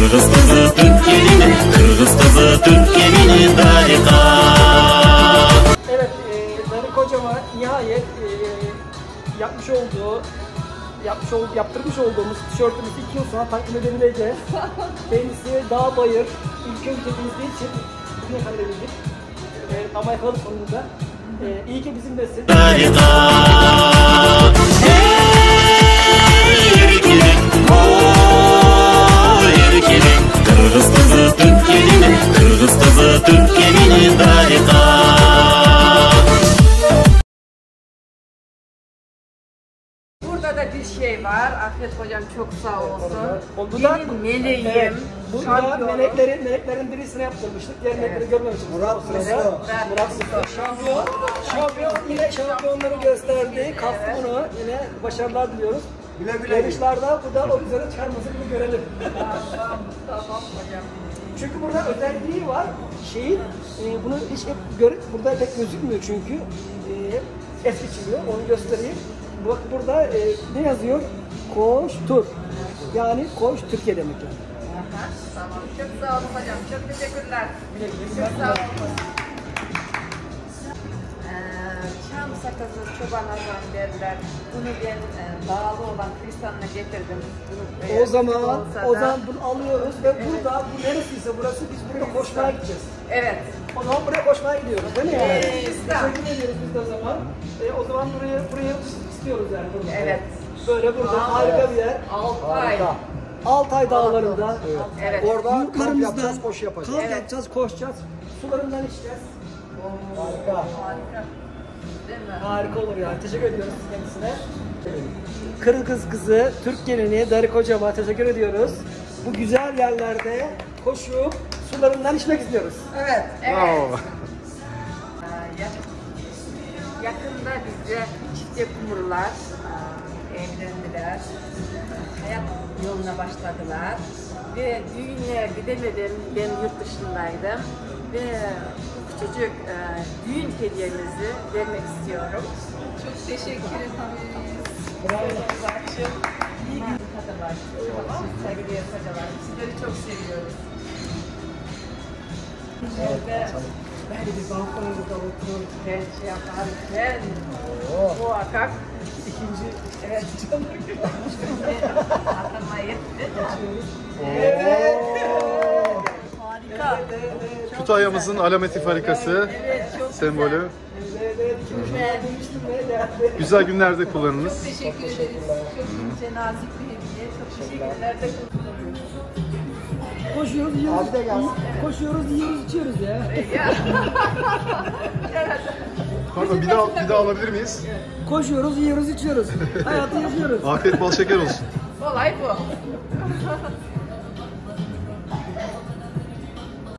Kırgız kızı Türk gelini, Kırgız kızı Türk gelini harika. Evet, Darık hocama nihayet yaptırmış olduğumuz tişörtümüzü 2 yıl sonra takdim edebileceğiz. Kendisi dağ bayır, ülke ülkemizde için bugüne kadar edebildik. Ama yakaladık sonunda. İyi ki bizimlesin. Harika. Kırgız kızı Türk gelini, Kırgız kızı Türk gelini harika. Burada da bir şey var. Afiyet hocam çok sağ olsun. Burada Benim meleğim. Burada meleklerin birisine yaptırmıştık. Diğer melekleri görmemiştik. Murat şampiyon yine şampiyonları gösterdi. Kaptı bunu. Yine başarılar diliyoruz. Yarışlarda bu da o üzerine çıkarmasını görelim. Tamam hocam. Çünkü burada özelliği var. Bunu hiç burada pek gözükmüyor çünkü. Es geçiliyor. Onu göstereyim. Bak burada ne yazıyor? Koş Tur. Yani koş Türkiye demek yani. Aha, tamam. Çok sağ olun hocam. Çok teşekkürler. Çok sağ olun. Çam sakızı çoban azam derler. Bunu ben bağlı olan Kristan'la getirdim. O zaman bunu alıyoruz ve burada bu neresiyse burası biz buraya koşmaya gideceğiz. Evet. O zaman buraya koşmaya gidiyoruz değil mi yani? İstem. Teşekkür ediyoruz biz de o zaman. O zaman buraya istiyoruz yani. Burada. Evet. Böyle burada harika bir yer. Altay. Altay dağlarında. Evet. Orada kamp yapacağız, koşu yapacağız. Kamp yapacağız, koşacağız. Sularından içeceğiz. Harika. Harika. Değil mi? Harika olur yani. Teşekkür ediyoruz kendisine. Kırgız kızı, Türk gelini Darık hocama teşekkür ediyoruz. Bu güzel yerlerde koşup sularından içmek istiyoruz. Evet. Evet. Yakında bizde çifte kumrular evlendiler. Hayat yoluna başladılar. Ve düğüne gidemedim. Ben yurt dışındaydım. Ve küçücük düğün hediyemizi vermek istiyorum. Çok teşekkür ederim. Bravo. İyi gün hocalar. Saygıdeğer hocalar. Sizleri çok seviyoruz. Evet. Hadi biz balkonumuzda oturalım. Ben şey yaparım. Ben muhakkak evet. Aklıma yetti. Evet. Harika. Kütahya'mızın alameti farikası, sembolü. Evet. Güzel günlerde kullanınız. Teşekkür ederiz. Çok ince, nazik bir hediye. Çok teşekkürler de kullanıyoruz. Koşuyoruz, yiyoruz. Koşuyoruz, yiyoruz, içiyoruz ya. Pardon, bir daha alabilir miyiz? Koşuyoruz, yiyoruz, içiyoruz. Hayatı yaşıyoruz. Afiyet bal şeker olsun. Olay bu.